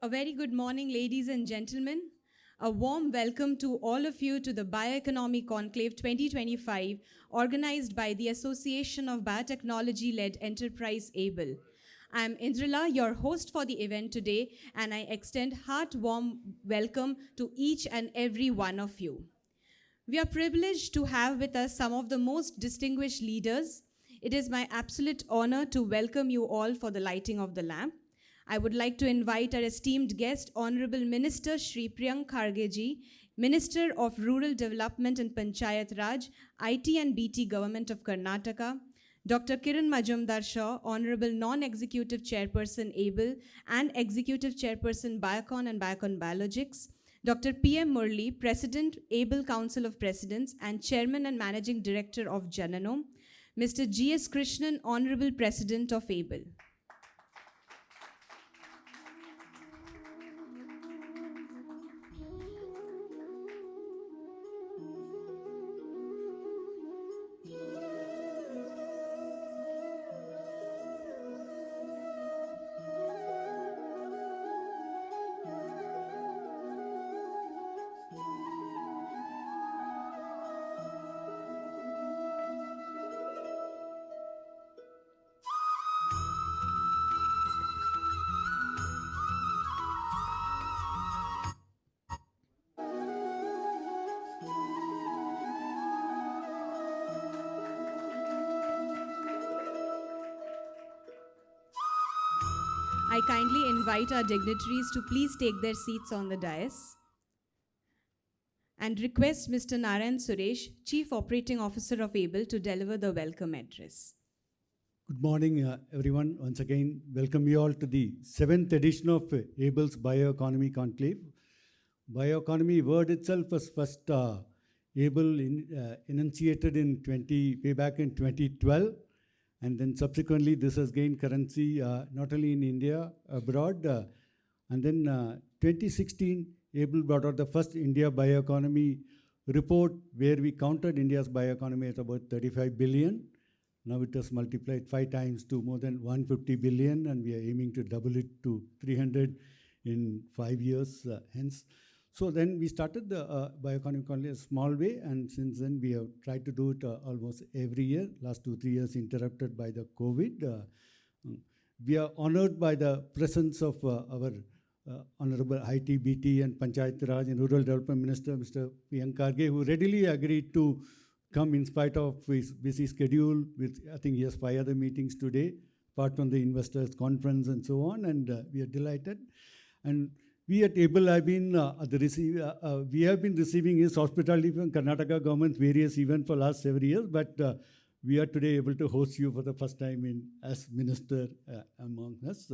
A very good morning, ladies and gentlemen. A warm welcome to all of you to the BioEconomy Conclave 2025, organized by the Association of Biotechnology-led Enterprise ABLE. I'm Indrala, your host for the event today, and I extend heart-warm welcome to each and every one of you. We are privileged to have with us some of the most distinguished leaders. It is my absolute honor to welcome you all for the lighting of the lamp. I would like to invite our esteemed guest, Honorable Minister Shri Priyank Khargeji, Minister of Rural Development and Panchayat Raj, IT and BT Government of Karnataka, Dr. Kiran Majumdar Shaw, Honorable Non-Executive Chairperson ABLE and Executive Chairperson Biocon and Biocon Biologics, Dr. P.M. Murli, President, ABLE Council of Presidents and Chairman and Managing Director of Jananam, Mr. G.S. Krishnan, Honorable President of ABLE. I kindly invite our dignitaries to please take their seats on the dais and request Mr. Narayan Suresh, Chief Operating Officer of ABLE, to deliver the welcome address. Good morning, everyone. Once again, welcome you all to the 7th edition of ABLE's BioEconomy Conclave. BioEconomy word itself was first ABLE enunciated way back in 2012. And then subsequently, this has gained currency not only in India, abroad. And then 2016, ABLE brought out the first India bioeconomy report where we counted India's bioeconomy at about 35 billion. Now it has multiplied 5 times to more than 150 billion, and we are aiming to double it to 300 in 5 years hence. So then we started the bioeconomy only a small way, and since then we have tried to do it almost every year. Last 2-3 years interrupted by the COVID. We are honored by the presence of our Honorable IT, BT and Panchayat Raj and Rural Development Minister, Mr. Priyank Kharge, who readily agreed to come in spite of his busy schedule. With I think he has 5 other meetings today, apart from the investors conference and so on, and we are delighted. And we at ABLE have been we have been receiving his hospitality from Karnataka government's various events for last several years, but we are today able to host you for the first time as minister among us.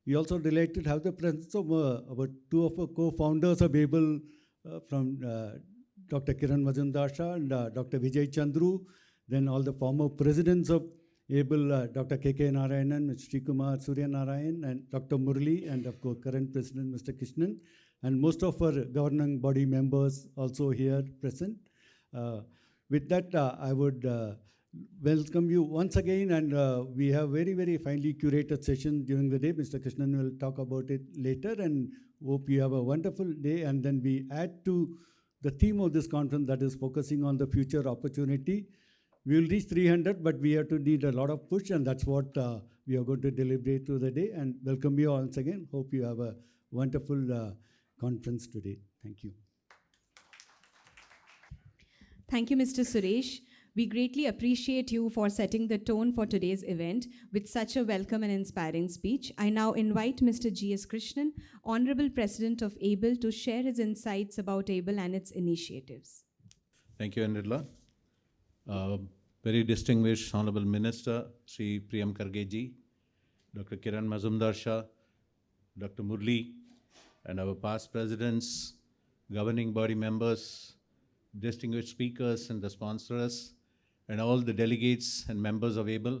We also delighted to have the presence of about 2 of our co-founders of ABLE from Dr. Kiran Majumdar Shah and Dr. Vijay Chandru, then all the former presidents of ABLE, Dr. K.K. Narayanan, Mr. Sri Kumar Surya Narayan, and Dr. Murli, and of course current president, Mr. Krishnan, and most of our governing body members also here present. With that, I would welcome you once again, and we have very, very finely curated session during the day. Mr. Krishnan will talk about it later, and hope you have a wonderful day. And then we add to the theme of this conference, that is focusing on the future opportunity. We will reach 300, but we have to need a lot of push, and that's what we are going to deliberate through the day. And welcome you all once again. Hope you have a wonderful conference today. Thank you. Thank you, Mr. Suresh. We greatly appreciate you for setting the tone for today's event with such a welcome and inspiring speech. I now invite Mr. G.S. Krishnan, Honorable President of ABLE, to share his insights about ABLE and its initiatives. Thank you, Indrila. Very distinguished Honorable Minister, Shri Priyank Kharge, Dr. Kiran Majumdar Shah, Dr. Murli, and our past presidents, governing body members, distinguished speakers and the sponsors, and all the delegates and members of ABLE.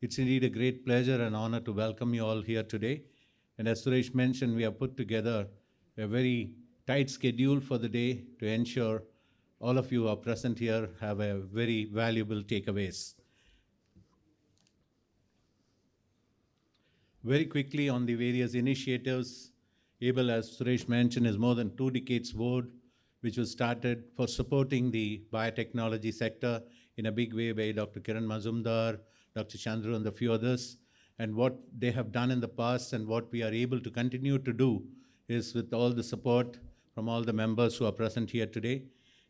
It's indeed a great pleasure and honor to welcome you all here today. And as Suresh mentioned, we have put together a very tight schedule for the day to ensure all of you who are present here have a very valuable takeaways. Very quickly on the various initiatives ABLE, as Suresh mentioned, is more than 2 decades old, which was started for supporting the biotechnology sector in a big way by Dr. Kiran Mazumdar, Dr. Chandru, and a few others. And what they have done in the past and what we are able to continue to do is with all the support from all the members who are present here today.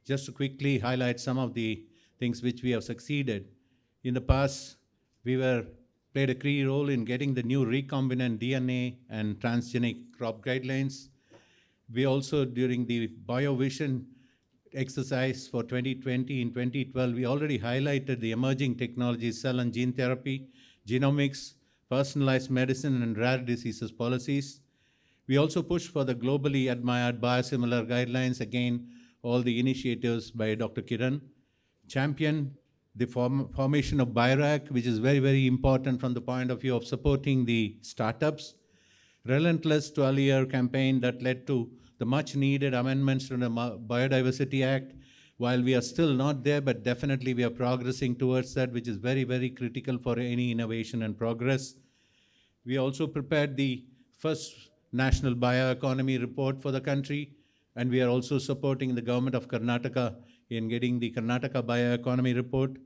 Just to quickly highlight some of the things which we have succeeded. In the past, we played a key role in getting the new recombinant DNA and transgenic crop guidelines. We also, during the BioVision exercise for 2020 in 2012, we already highlighted the emerging technologies, cell and gene therapy, genomics, personalized medicine, and rare diseases policies. We also pushed for the globally admired biosimilar guidelines, again, all the initiatives by Dr. Kiran. Championed the formation of BIRAC, which is very, very important from the point of view of supporting the startups. Relentless 12-year campaign that led to the much-needed amendments to the Biodiversity Act. While we are still not there, but definitely we are progressing towards that, which is very, very critical for any innovation and progress. We also prepared the first national bioeconomy report for the country, and we are also supporting the government of Karnataka in getting the Karnataka bioeconomy report.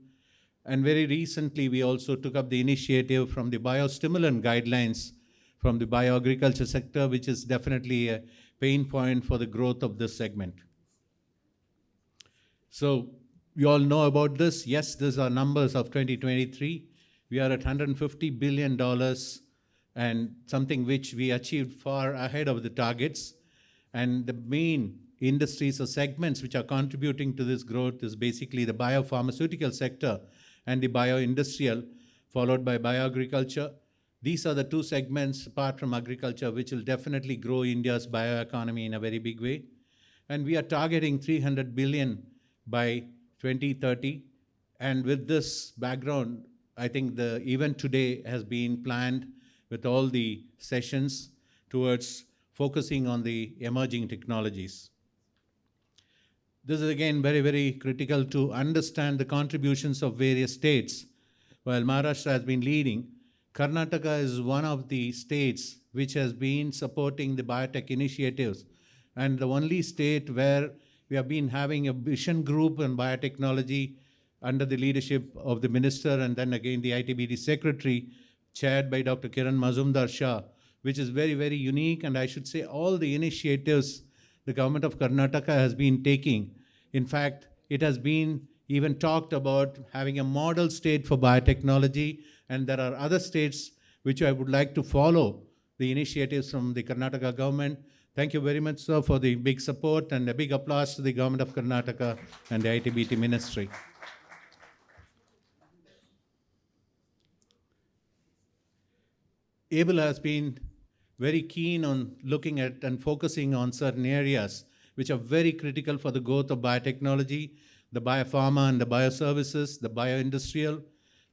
And very recently, we also took up the initiative from the biostimulant guidelines from the bioagriculture sector, which is definitely a pain point for the growth of this segment. So you all know about this. Yes, these are numbers of 2023. We are at $150 billion, and something which we achieved far ahead of the targets. And the main industries or segments which are contributing to this growth is basically the biopharmaceutical sector and the bioindustrial, followed by bioagriculture. These are the two segments, apart from agriculture, which will definitely grow India's bioeconomy in a very big way. And we are targeting 300 billion by 2030. And with this background, I think the event today has been planned with all the sessions towards focusing on the emerging technologies. This is again very, very critical to understand the contributions of various states. While Maharashtra has been leading, Karnataka is one of the states which has been supporting the biotech initiatives, and the only state where we have been having a vision group on biotechnology under the leadership of the minister and then again the ITBD secretary, chaired by Dr. Kiran Mazumdar Shah, which is very, very unique. And I should say all the initiatives the government of Karnataka has been taking. In fact, it has been even talked about having a model state for biotechnology, and there are other states which I would like to follow the initiatives from the Karnataka government. Thank you very much, sir, for the big support, and a big applause to the government of Karnataka and the ITBT ministry. ABLE has been very keen on looking at and focusing on certain areas which are very critical for the growth of biotechnology, the biopharma and the bioservices, the bioindustrial,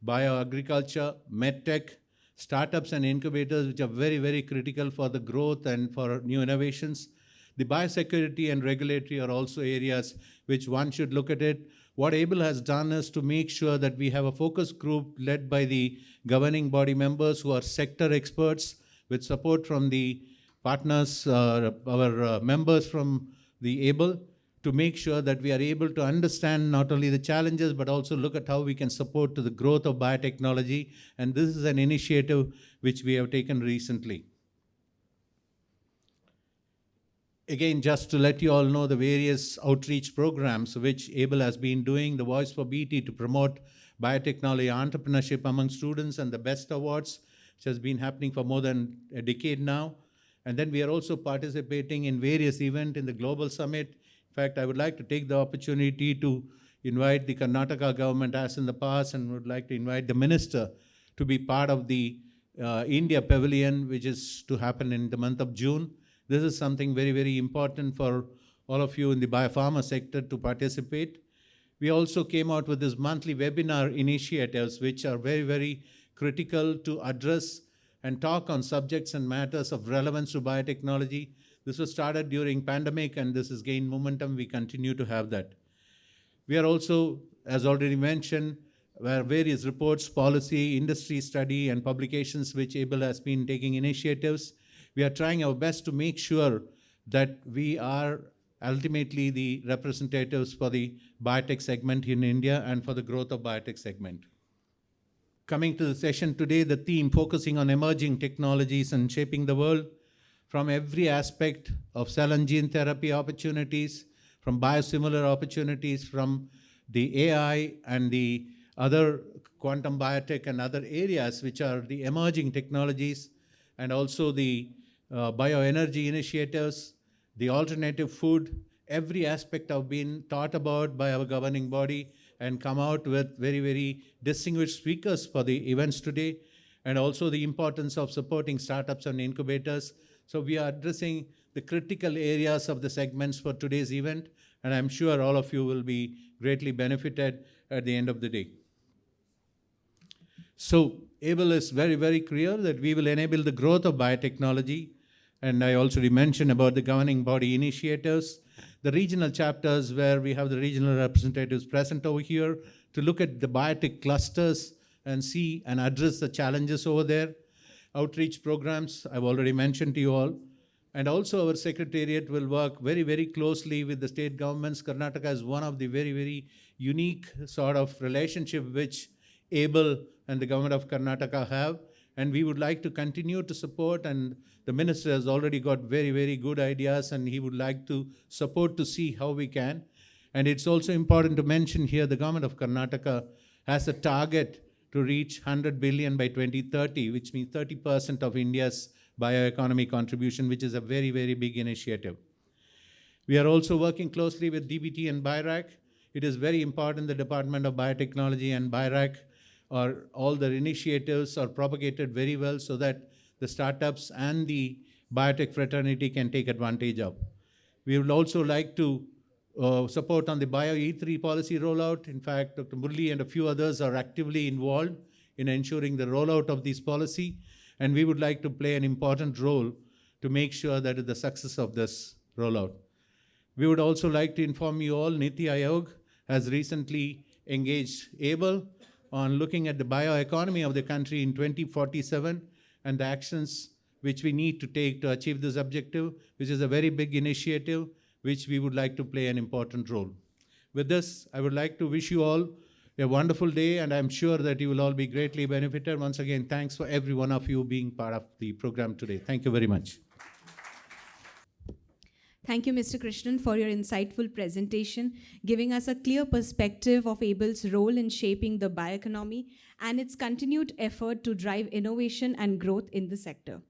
bioagriculture, medtech, startups and incubators, which are very, very critical for the growth and for new innovations. The biosecurity and regulatory are also areas which one should look at it. What ABLE has done is to make sure that we have a focus group led by the governing body members who are sector experts, with support from the partners, our members from the ABLE, to make sure that we are able to understand not only the challenges, but also look at how we can support to the growth of biotechnology. And this is an initiative which we have taken recently. Again, just to let you all know the various outreach programs which ABLE has been doing, the Voice for BT to promote biotechnology entrepreneurship among students, and the BEST Awards, which has been happening for more than a decade now. And then we are also participating in various events in the Global Summit. In fact, I would like to take the opportunity to invite the Karnataka government, as in the past, and would like to invite the minister to be part of the India Pavilion, which is to happen in the month of June. This is something very, very important for all of you in the biopharma sector to participate. We also came out with this monthly webinar initiatives, which are very, very critical to address and talk on subjects and matters of relevance to biotechnology. This was started during pandemic, and this has gained momentum. We continue to have that. We are also, as already mentioned, where various reports, policy, industry study, and publications which ABLE has been taking initiatives. we are trying our best to make sure that we are ultimately the representatives for the biotech segment in India and for the growth of biotech segment. Coming to the session today, the theme focusing on emerging technologies and shaping the world from every aspect of cell and gene therapy opportunities, from biosimilar opportunities, from the AI and the other quantum biotech and other areas which are the emerging technologies, and also the bioenergy initiatives, the alternative food. Every aspect have been thought about by our governing body and come out with very, very distinguished speakers for the events today, and also the importance of supporting startups and incubators. So we are addressing the critical areas of the segments for today's event, and I'm sure all of you will be greatly benefited at the end of the day. So ABLE is very, very clear that we will enable the growth of biotechnology, and I already mentioned about the governing body initiatives, the regional chapters where we have the regional representatives present over here to look at the biotech clusters and see and address the challenges over there. Outreach programs, I've already mentioned to you all. And also our secretariat will work very, very closely with the state governments. Karnataka is one of the very, very unique sort of relationship which ABLE and the government of Karnataka have. And we would like to continue to support, and the minister has already got very, very good ideas, and he would like to support to see how we can. And it's also important to mention here the government of Karnataka has a target to reach 100 billion by 2030, which means 30% of India's bioeconomy contribution, which is a very, very big initiative. We are also working closely with DBT and BIRAC. It is very important the Department of Biotechnology and BIRAC or all their initiatives are propagated very well so that the startups and the biotech fraternity can take advantage of. We would also like to support on the BioE3 policy rollout. In fact, Dr. Murli and a few others are actively involved in ensuring the rollout of this policy, and we would like to play an important role to make sure that the success of this rollout. We would also like to inform you all, Niti Aayog has recently engaged ABLE on looking at the bioeconomy of the country in 2047 and the actions which we need to take to achieve this objective, which is a very big initiative, which we would like to play an important role. With this, I would like to wish you all a wonderful day, and I'm sure that you will all be greatly benefited. Once again, thanks for every one of you being part of the program today. Thank you very much. Thank you, Mr. Krishnan, for your insightful presentation, giving us a clear perspective of ABLE's role in shaping the bioeconomy and its continued effort to drive innovation and growth in the sector.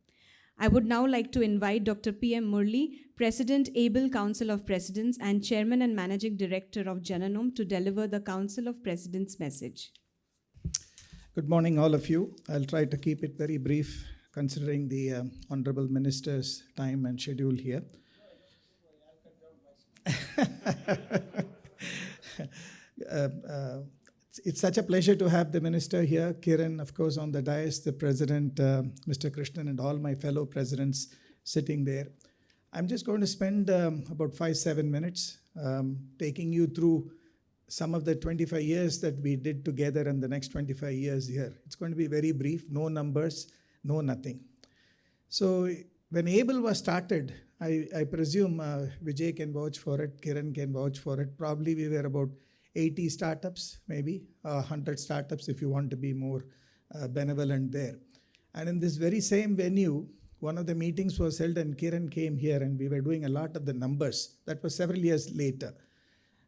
I would now like to invite Dr. P.M. Murli, President, ABLE Council of Presidents and Chairman and Managing Director of Jananum, to deliver the Council of Presidents message. Good morning, all of you. I'll try to keep it very brief, considering the Honorable Minister's time and schedule here. It's such a pleasure to have the Minister here, Kiran, of course, on the dais, the President, Mr. Krishnan, and all my fellow presidents sitting there. I'm just going to spend about 5-7 minutes taking you through some of the 25 years that we did together and the next 25 years here. It's going to be very brief, no numbers, no nothing. So when ABLE was started, I presume Vijay can vouch for it, Kiran can vouch for it. Probably we were about 80 startups, maybe 100 startups if you want to be more benevolent there. And in this very same venue, one of the meetings was held and Kiran came here and we were doing a lot of the numbers. That was several years later.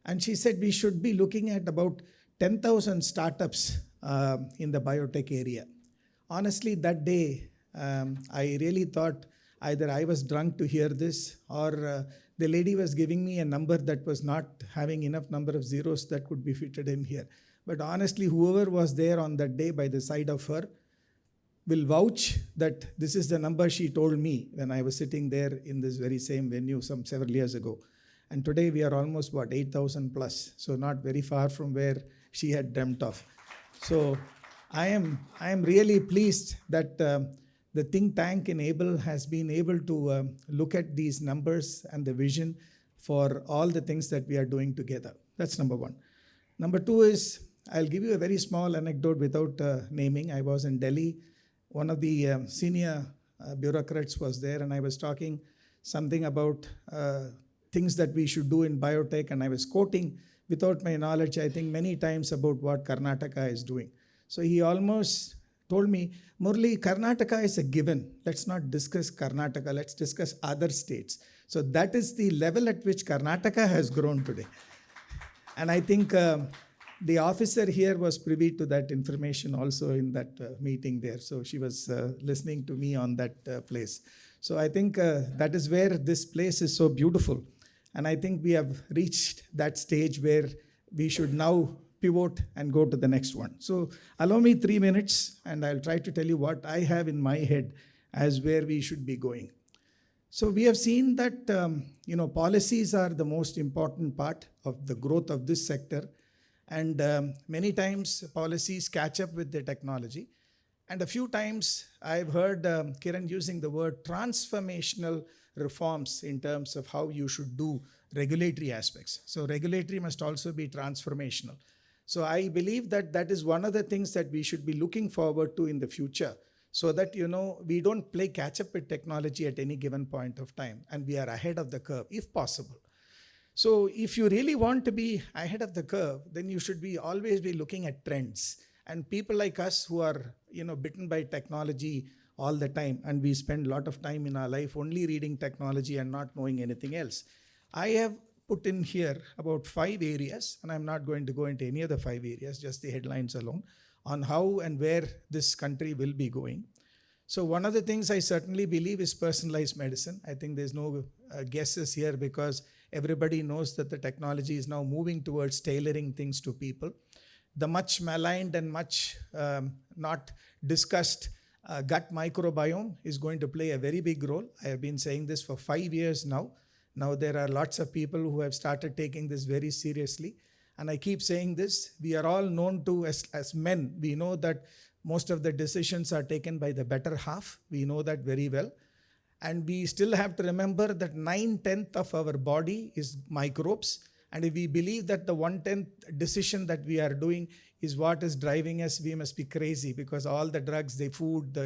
And she said we should be looking at about 10,000 startups in the biotech area. Honestly, that day, I really thought either I was drunk to hear this or the lady was giving me a number that was not having enough number of zeros that could be fitted in here. But honestly, whoever was there on that day by the side of her will vouch that this is the number she told me when I was sitting there in this very same venue some several years ago. And today we are almost, 8,000 plus. So not very far from where she had dreamt of. So I am really pleased that the think tank in ABLE has been able to look at these numbers and the vision for all the things that we are doing together. That's number one. Number two is, I'll give you a very small anecdote without naming. I was in Delhi. One of the senior bureaucrats was there, and I was talking something about things that we should do in biotech, and I was quoting without my knowledge, I think many times about what Karnataka is doing. So he almost told me, Murli, Karnataka is a given. Let's not discuss Karnataka, let's discuss other states. So that is the level at which Karnataka has grown today. And I think the officer here was privy to that information also in that meeting there. So she was listening to me on that place. So I think that is where this place is so beautiful. And I think we have reached that stage where we should now pivot and go to the next one. So allow me 3 minutes and I'll try to tell you what I have in my head as where we should be going. So we have seen that policies are the most important part of the growth of this sector, and many times policies catch up with the technology. And a few times I've heard Kiran using the word transformational reforms in terms of how you should do regulatory aspects. So regulatory must also be transformational. So I believe that that is one of the things that we should be looking forward to in the future, so that we don't play catch up with technology at any given point of time, and we are ahead of the curve if possible. So if you really want to be ahead of the curve, then you should always be looking at trends. And people like us who are bitten by technology all the time, and we spend a lot of time in our life only reading technology and not knowing anything else. I have put in here about 5 areas, and I'm not going to go into any of the 5 areas, just the headlines alone, on how and where this country will be going. So one of the things I certainly believe is personalized medicine. I think there's no guesses here, because everybody knows that the technology is now moving towards tailoring things to people. The much maligned and much not discussed gut microbiome is going to play a very big role. I have been saying this for 5 years now. Now there are lots of people who have started taking this very seriously. And I keep saying this, we are all known to, as men, we know that most of the decisions are taken by the better half. We know that very well. And we still have to remember that 9/10 of our body is microbes. And if we believe that the 1/10 decision that we are doing is what is driving us, we must be crazy, because all the drugs, the food,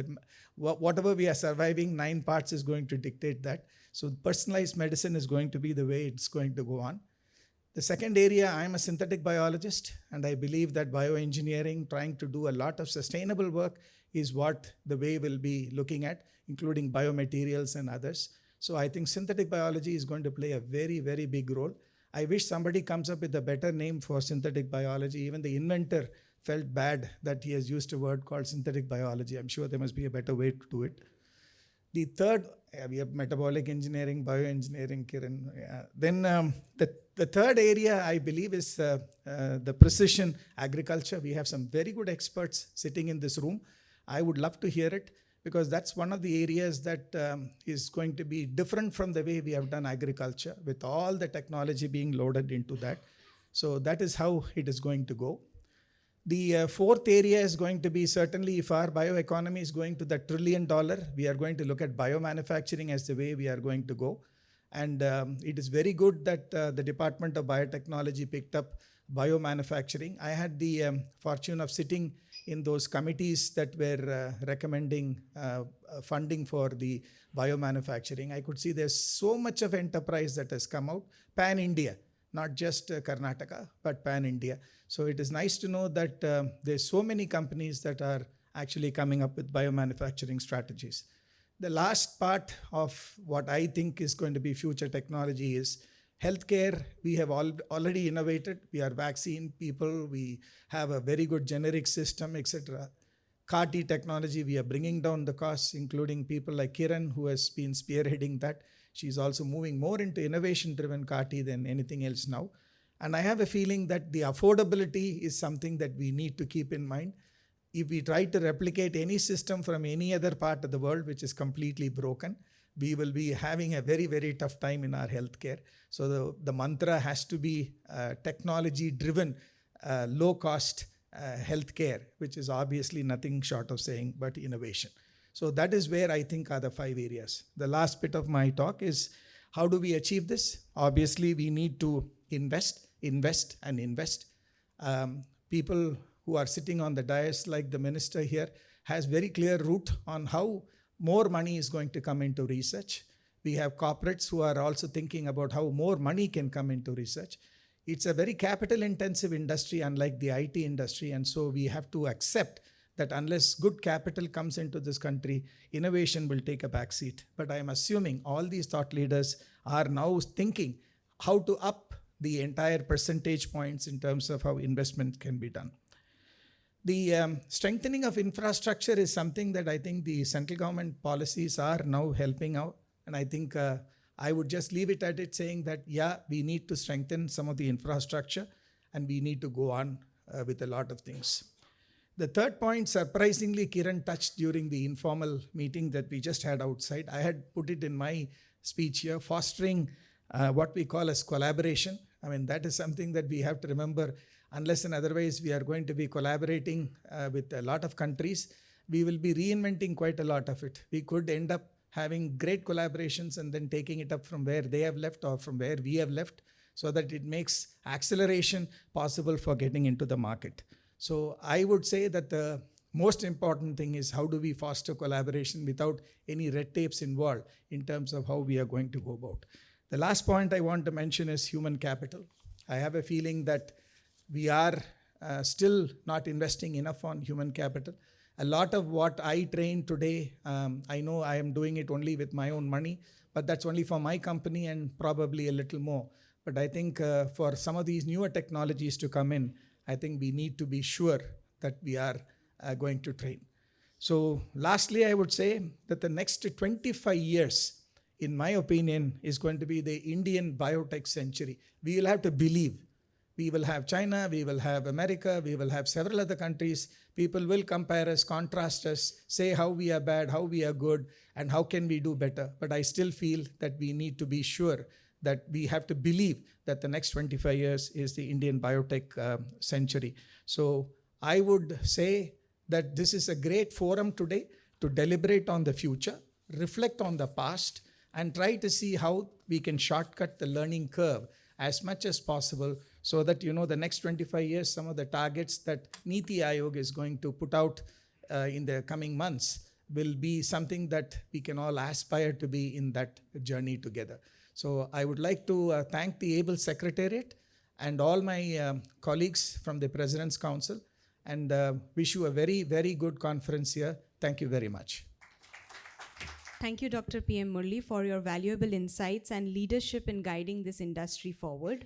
whatever we are surviving, 9 parts is going to dictate that. So personalized medicine is going to be the way it's going to go on. The second area, I'm a synthetic biologist, and I believe that bioengineering, trying to do a lot of sustainable work, is what the way we'll be looking at, including biomaterials and others. So I think synthetic biology is going to play a very, very big role. I wish somebody comes up with a better name for synthetic biology. Even the inventor felt bad that he has used a word called synthetic biology. I'm sure there must be a better way to do it. The third, we have metabolic engineering, bioengineering, Kiran. Then the third area I believe is the precision agriculture. We have some very good experts sitting in this room. I would love to hear it, because that's one of the areas that is going to be different from the way we have done agriculture, with all the technology being loaded into that. So that is how it is going to go. The fourth area is going to be, certainly if our bioeconomy is going to the $1 trillion, we are going to look at biomanufacturing as the way we are going to go. And it is very good that the Department of Biotechnology picked up biomanufacturing. I had the fortune of sitting in those committees that were recommending funding for the biomanufacturing. I could see there's so much of enterprise that has come out, pan-India, not just Karnataka, but pan-India. So it is nice to know that there's so many companies that are actually coming up with biomanufacturing strategies. The last part of what I think is going to be future technology is healthcare. We have already innovated. We are vaccine people. We have a very good generic system, etc. CAR-T technology, we are bringing down the costs, including people like Kiran, who has been spearheading that. She's also moving more into innovation-driven CAR-T than anything else now. And I have a feeling that the affordability is something that we need to keep in mind. If we try to replicate any system from any other part of the world which is completely broken, we will be having a very, very tough time in our healthcare. So the mantra has to be technology-driven, low-cost healthcare, which is obviously nothing short of saying but innovation. So that is where I think are the 5 areas. The last bit of my talk is, how do we achieve this? Obviously, we need to invest, and invest. People who are sitting on the dais, like the minister here, has very clear route on how more money is going to come into research. We have corporates who are also thinking about how more money can come into research. It's a very capital intensive industry, unlike the IT industry. And so we have to accept that unless good capital comes into this country, innovation will take a backseat. But I'm assuming all these thought leaders are now thinking how to up the entire percentage points in terms of how investment can be done. The strengthening of infrastructure is something that I think the central government policies are now helping out. And I think I would just leave it at it, saying that, yeah, we need to strengthen some of the infrastructure and we need to go on with a lot of things. The third point, surprisingly, Kiran touched during the informal meeting that we just had outside. I had put it in my speech here, fostering what we call as collaboration. I mean, that is something that we have to remember. Unless and otherwise we are going to be collaborating with a lot of countries, we will be reinventing quite a lot of it. We could end up having great collaborations and then taking it up from where they have left or from where we have left, so that it makes acceleration possible for getting into the market. So I would say that the most important thing is how do we foster collaboration without any red tapes involved in terms of how we are going to go about. The last point I want to mention is human capital. I have a feeling that we are still not investing enough on human capital. A lot of what I train today, I know I am doing it only with my own money, but that's only for my company and probably a little more. But I think for some of these newer technologies to come in, I think we need to be sure that we are going to train. So lastly, I would say that the next 25 years, in my opinion, is going to be the Indian biotech century. We will have to believe. We will have China, we will have America, we will have several other countries. People will compare us, contrast us, say how we are bad, how we are good, and how can we do better. But I still feel that we need to be sure that we have to believe that the next 25 years is the Indian biotech century. So I would say that this is a great forum today to deliberate on the future, reflect on the past, and try to see how we can shortcut the learning curve as much as possible, so that, the next 25 years, some of the targets that Niti Aayog is going to put out in the coming months will be something that we can all aspire to be in that journey together. So I would like to thank the ABLE Secretariat and all my colleagues from the President's Council, and wish you a very, very good conference here. Thank you very much. Thank you, Dr. P.M. Murli, for your valuable insights and leadership in guiding this industry forward.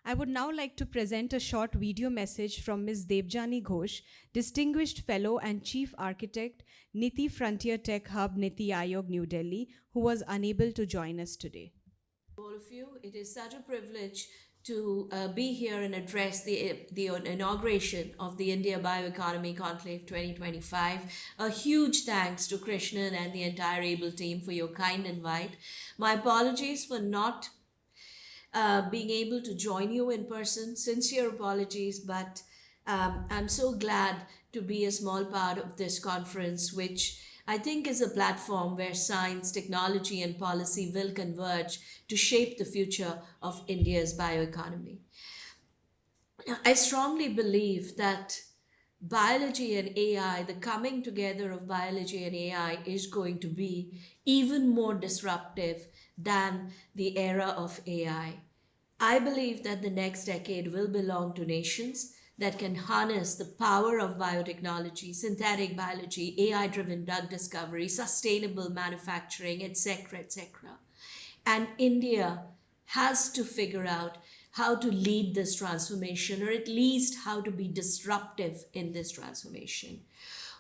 I would now like to present a short video message from Ms. Debjani Ghosh, Distinguished Fellow and Chief Architect, Niti Frontier Tech Hub, Niti Aayog, New Delhi, who was unable to join us today. All of you, it is such a privilege to be here and address the inauguration of the India BioEconomy Conclave 2025. A huge thanks to Krishnan and the entire ABLE team for your kind invite. My apologies for not being able to join you in person. Sincere apologies, but I'm so glad to be a small part of this conference, which I think is a platform where science, technology, and policy will converge to shape the future of India's bioeconomy. I strongly believe that biology and AI, the coming together of biology and AI, is going to be even more disruptive than the era of AI. I believe that the next decade will belong to nations that can harness the power of biotechnology, synthetic biology, AI-driven drug discovery, sustainable manufacturing, etc., etc. And India has to figure out how to lead this transformation, or at least how to be disruptive in this transformation.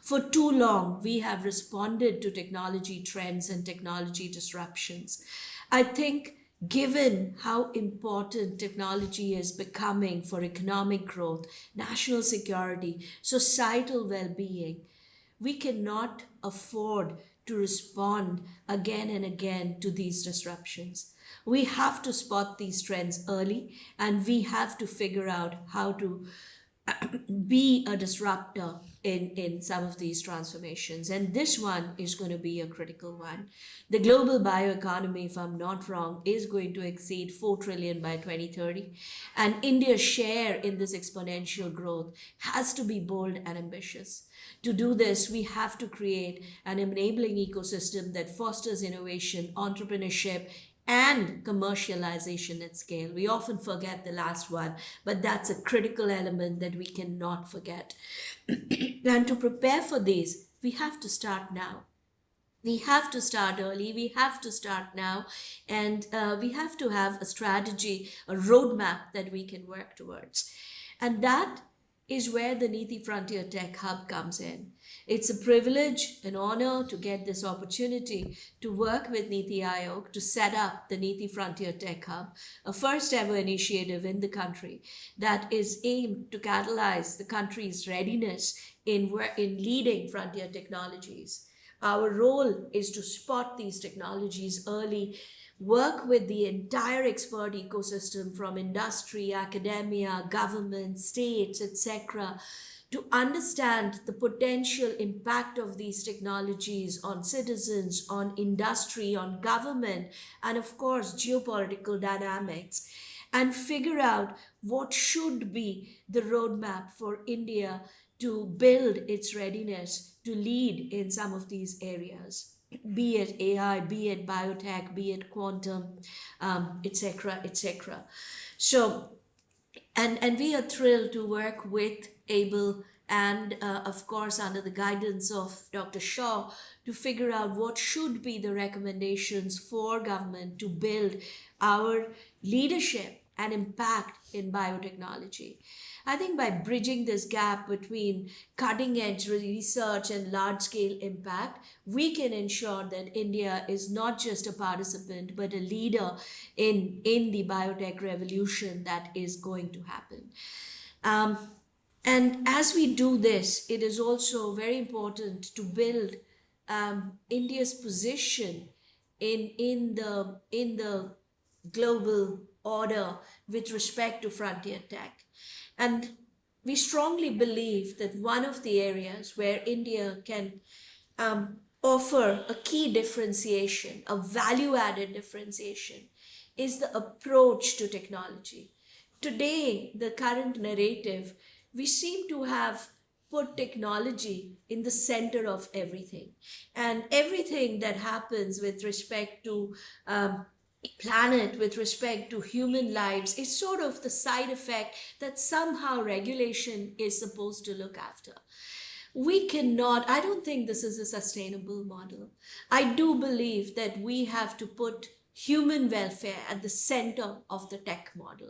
For too long, we have responded to technology trends and technology disruptions. I think given how important technology is becoming for economic growth, national security, societal well-being, we cannot afford to respond again and again to these disruptions. We have to spot these trends early, and we have to figure out how to be a disruptor in some of these transformations. And this one is going to be a critical one. The global bioeconomy, if I'm not wrong, is going to exceed 4 trillion by 2030. And India's share in this exponential growth has to be bold and ambitious. To do this, we have to create an enabling ecosystem that fosters innovation, entrepreneurship, and commercialization at scale. We often forget the last one, but that's a critical element that we cannot forget. And to prepare for these, we have to start now. We have to start early, we have to start now, and we have to have a strategy, a roadmap that we can work towards. And that is where the Niti Frontier Tech Hub comes in. It's a privilege, an honor to get this opportunity to work with Niti Aayog to set up the Niti Frontier Tech Hub, a first ever initiative in the country that is aimed to catalyze the country's readiness in leading frontier technologies. Our role is to spot these technologies early, work with the entire expert ecosystem from industry, academia, government, states, etc., to understand the potential impact of these technologies on citizens, on industry, on government, and of course, geopolitical dynamics, and figure out what should be the roadmap for India to build its readiness to lead in some of these areas, be it AI, be it biotech, be it quantum, etc., etc. So, and we are thrilled to work with ABLE and of course under the guidance of Dr. Shaw to figure out what should be the recommendations for government to build our leadership and impact in biotechnology. I think by bridging this gap between cutting edge research and large scale impact, we can ensure that India is not just a participant, but a leader in the biotech revolution that is going to happen. And as we do this, it is also very important to build India's position in the global order with respect to frontier tech. And we strongly believe that one of the areas where India can offer a key differentiation, a value added differentiation, is the approach to technology. Today, the current narrative, we seem to have put technology in the center of everything. And everything that happens with respect to planet, with respect to human lives, is sort of the side effect that somehow regulation is supposed to look after. We cannot, I don't think this is a sustainable model. I do believe that we have to put human welfare at the center of the tech model.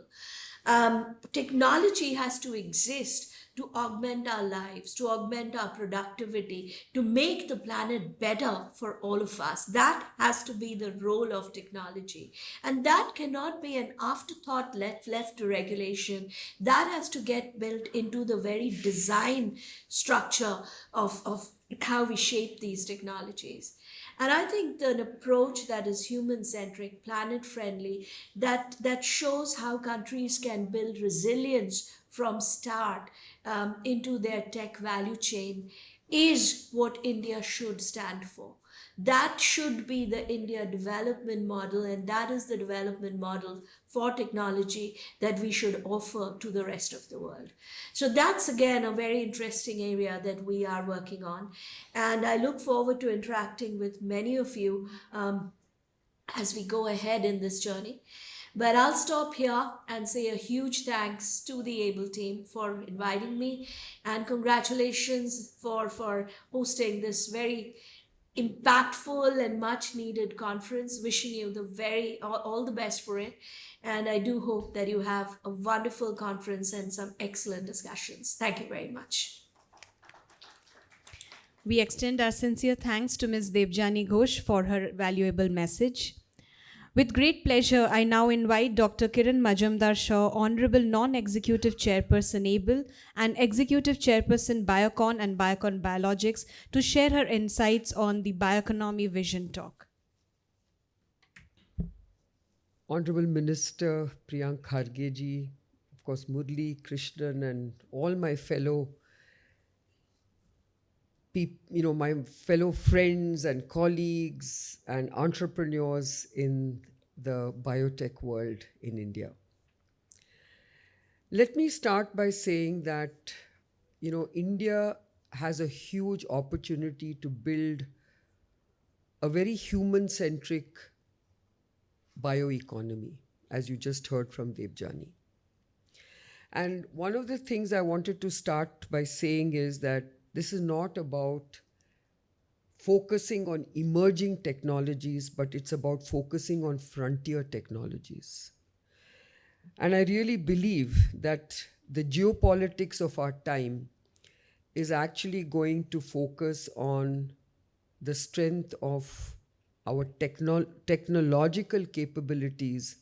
Technology has to exist to augment our lives, to augment our productivity, to make the planet better for all of us. That has to be the role of technology. And that cannot be an afterthought left to regulation. That has to get built into the very design structure of how we shape these technologies. And I think an approach that is human-centric, planet-friendly, that shows how countries can build resilience from start into their tech value chain is what India should stand for. That should be the India development model, and that is the development model for technology that we should offer to the rest of the world. So that's again a very interesting area that we are working on, and I look forward to interacting with many of you as we go ahead in this journey. But I'll stop here and say a huge thanks to the ABLE team for inviting me, and congratulations for hosting this very impactful and much needed conference. Wishing you all the best for it. And I do hope that you have a wonderful conference and some excellent discussions. Thank you very much. We extend our sincere thanks to Ms. Devjani Ghosh for her valuable message. With great pleasure, I now invite Dr. Kiran Majumdar Shaw, Honorable Non-Executive Chairperson ABLE and Executive Chairperson Biocon and Biocon Biologics, to share her insights on the Bioeconomy Vision Talk. Honorable Minister Priyank Kharge ji, of course Murli, Krishnan, and all my fellow my fellow friends and colleagues and entrepreneurs in the biotech world in India. Let me start by saying that, India has a huge opportunity to build a very human-centric bioeconomy, as you just heard from Devjani. And one of the things I wanted to start by saying is that this is not about focusing on emerging technologies, but it's about focusing on frontier technologies. And I really believe that the geopolitics of our time is actually going to focus on the strength of our technological capabilities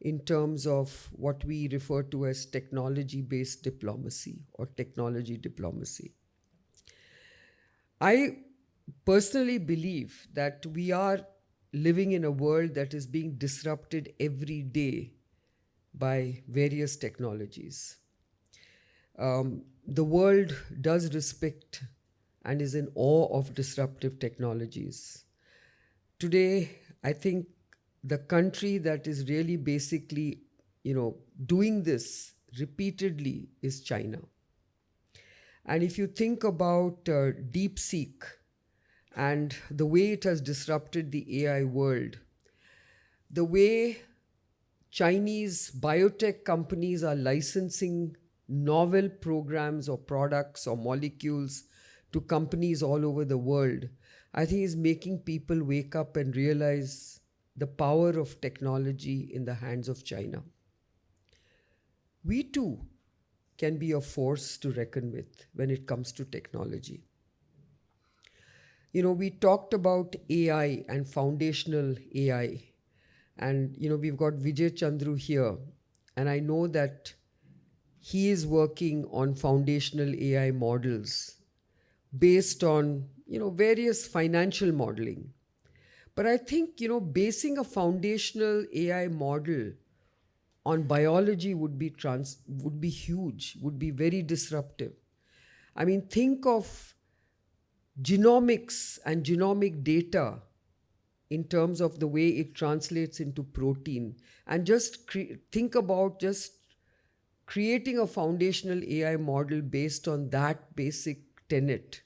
in terms of what we refer to as technology-based diplomacy or technology diplomacy. I personally believe that we are living in a world that is being disrupted every day by various technologies. The world does respect and is in awe of disruptive technologies. Today, I think the country that is really basically, doing this repeatedly is China. And if you think about DeepSeek and the way it has disrupted the AI world, the way Chinese biotech companies are licensing novel programs or products or molecules to companies all over the world, I think is making people wake up and realize the power of technology in the hands of China. We too can be a force to reckon with when it comes to technology. We talked about AI and foundational AI. And, we've got Vijay Chandru here. And I know that he is working on foundational AI models based on, various financial modeling. But I think, basing a foundational AI model on biology would be huge, would be very disruptive. I mean, think of genomics and genomic data in terms of the way it translates into protein, and just think about just creating a foundational AI model based on that basic tenet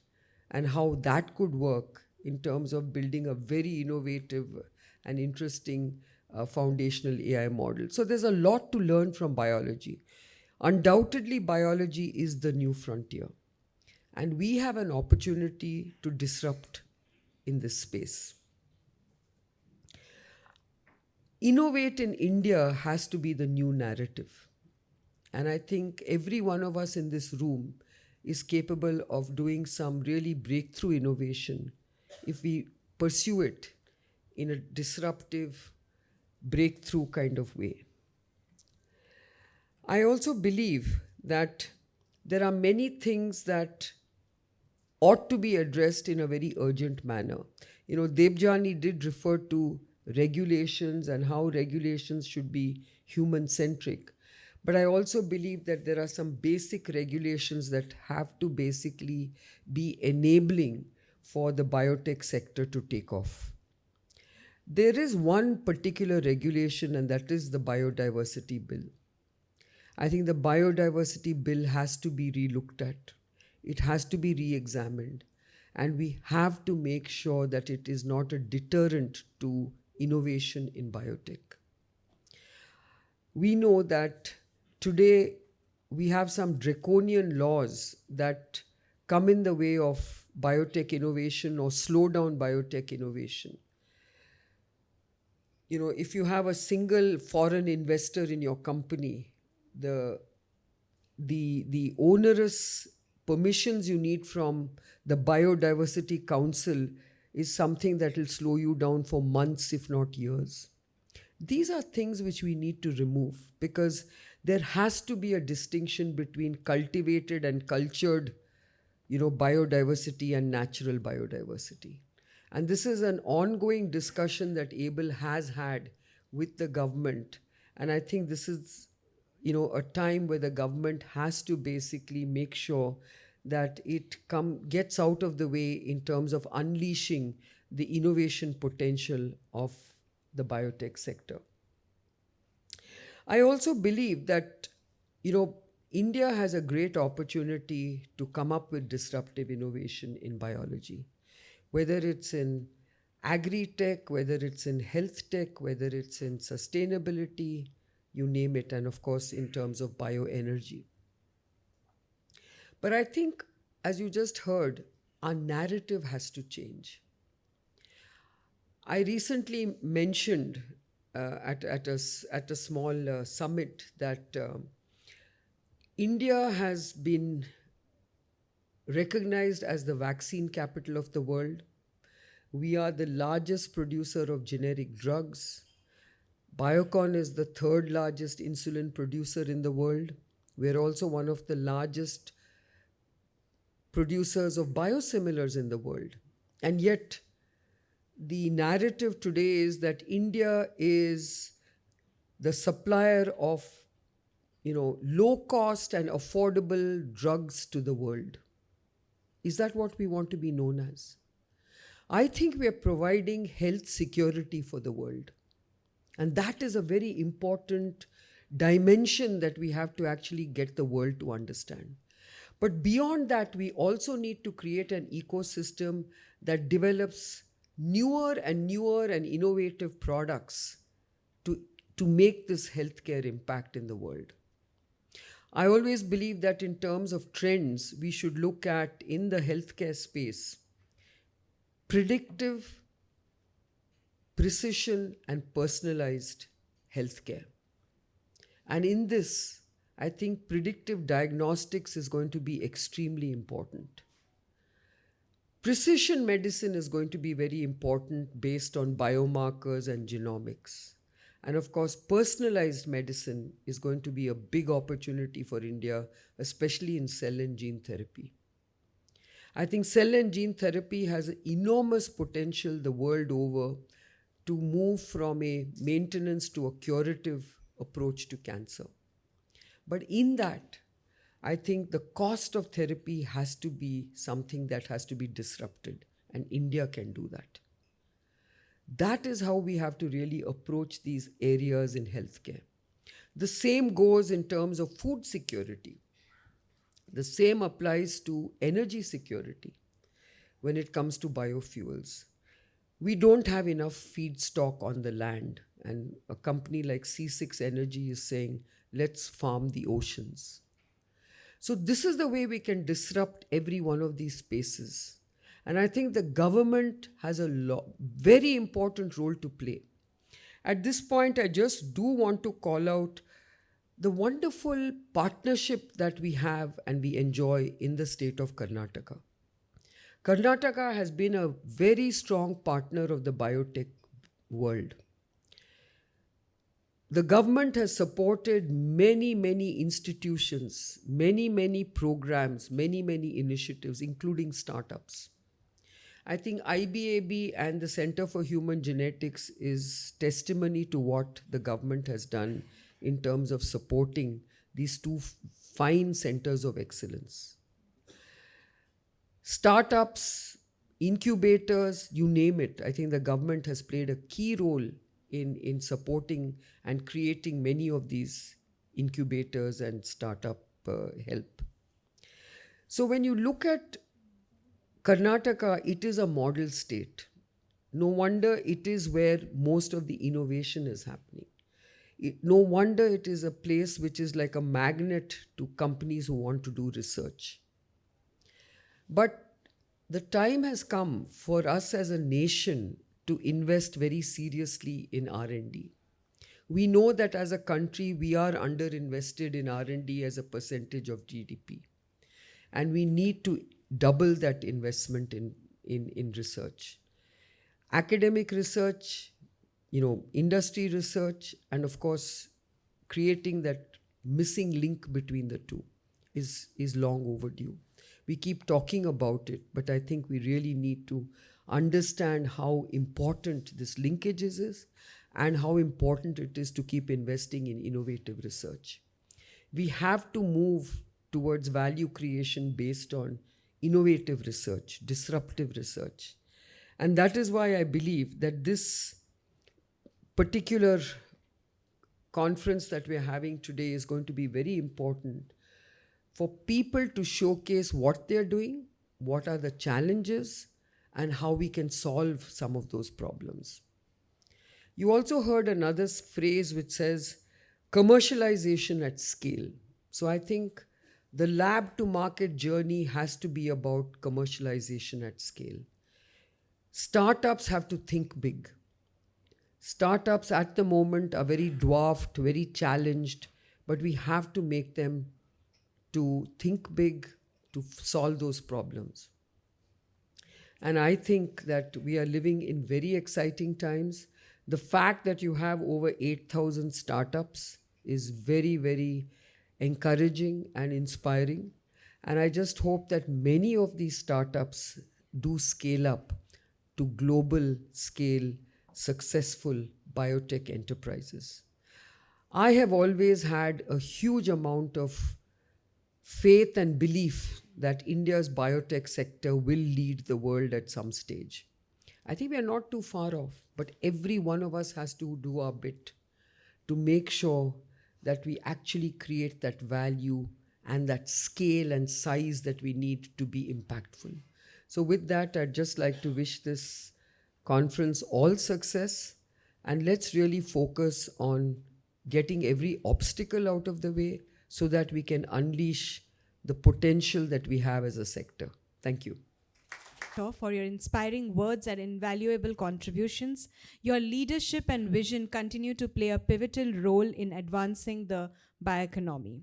and how that could work in terms of building a very innovative and interesting foundational AI model. So there's a lot to learn from biology. Undoubtedly, biology is the new frontier, and we have an opportunity to disrupt in this space. Innovate in India has to be the new narrative. And I think every one of us in this room is capable of doing some really breakthrough innovation if we pursue it in a disruptive, breakthrough kind of way. I also believe that there are many things that ought to be addressed in a very urgent manner. Devjani did refer to regulations and how regulations should be human-centric. But I also believe that there are some basic regulations that have to basically be enabling for the biotech sector to take off. There is one particular regulation, and that is the biodiversity bill. I think the biodiversity bill has to be relooked at. It has to be re-examined. And we have to make sure that it is not a deterrent to innovation in biotech. We know that today we have some draconian laws that come in the way of biotech innovation or slow down biotech innovation. If you have a single foreign investor in your company, the onerous permissions you need from the Biodiversity Council is something that will slow you down for months, if not years. These are things which we need to remove, because there has to be a distinction between cultivated and cultured, biodiversity and natural biodiversity. And this is an ongoing discussion that ABLE has had with the government. And I think this is, a time where the government has to basically make sure that it gets out of the way in terms of unleashing the innovation potential of the biotech sector. I also believe that, India has a great opportunity to come up with disruptive innovation in biology, whether it's in agri-tech, whether it's in health tech, whether it's in sustainability, you name it, and of course in terms of bioenergy. But I think, as you just heard, our narrative has to change. I recently mentioned at a small summit that India has been recognized as the vaccine capital of the world. We are the largest producer of generic drugs. Biocon is the third largest insulin producer in the world. We're also one of the largest producers of biosimilars in the world. And yet, the narrative today is that India is the supplier of, low cost and affordable drugs to the world. Is that what we want to be known as? I think we are providing health security for the world. And that is a very important dimension that we have to actually get the world to understand. But beyond that, we also need to create an ecosystem that develops newer and innovative products to make this healthcare impact in the world. I always believe that in terms of trends, we should look at, in the healthcare space, predictive, precision, and personalized healthcare. And in this, I think predictive diagnostics is going to be extremely important. Precision medicine is going to be very important based on biomarkers and genomics. And of course, personalized medicine is going to be a big opportunity for India, especially in cell and gene therapy. I think cell and gene therapy has enormous potential the world over to move from a maintenance to a curative approach to cancer. But in that, I think the cost of therapy has to be something that has to be disrupted, and India can do that. That is how we have to really approach these areas in healthcare. The same goes in terms of food security. The same applies to energy security when it comes to biofuels. We don't have enough feedstock on the land, and a company like C6 Energy is saying, let's farm the oceans. So this is the way we can disrupt every one of these spaces. And I think the government has a very important role to play. At this point, I just do want to call out the wonderful partnership that we have and we enjoy in the state of Karnataka. Karnataka has been a very strong partner of the biotech world. The government has supported many institutions, many programs, many initiatives, including startups. I think IBAB and the Center for Human Genetics is testimony to what the government has done in terms of supporting these two fine centers of excellence. Startups, incubators, you name it. I think the government has played a key role in supporting and creating many of these incubators and startup help. So when you look at Karnataka, it is a model state. No wonder it is where most of the innovation is happening. No wonder it is a place which is like a magnet to companies who want to do research. But the time has come for us as a nation to invest very seriously in R&D. We know that as a country, we are underinvested in R&D as a percentage of GDP. And we need to double that investment in research. Academic research, industry research, and of course, creating that missing link between the two is long overdue. We keep talking about it, but I think we really need to understand how important this linkage is and how important it is to keep investing in innovative research. We have to move towards value creation based on innovative research, disruptive research. And that is why I believe that this particular conference that we're having today is going to be very important for people to showcase what they're doing, what are the challenges, and how we can solve some of those problems. You also heard another phrase which says commercialization at scale. So I think the lab to market journey has to be about commercialization at scale. Startups have to think big. Startups at the moment are very dwarfed, very challenged, but we have to make them to think big, to solve those problems. And I think that we are living in very exciting times. The fact that you have over 8,000 startups is very, very encouraging and inspiring. And I just hope that many of these startups do scale up to global scale, successful biotech enterprises. I have always had a huge amount of faith and belief that India's biotech sector will lead the world at some stage. I think we are not too far off, but every one of us has to do our bit to make sure that we actually create that value and that scale and size that we need to be impactful. So with that, I'd just like to wish this conference all success, and let's really focus on getting every obstacle out of the way so that we can unleash the potential that we have as a sector. Thank you. For your inspiring words and invaluable contributions. Your leadership and vision continue to play a pivotal role in advancing the bioeconomy.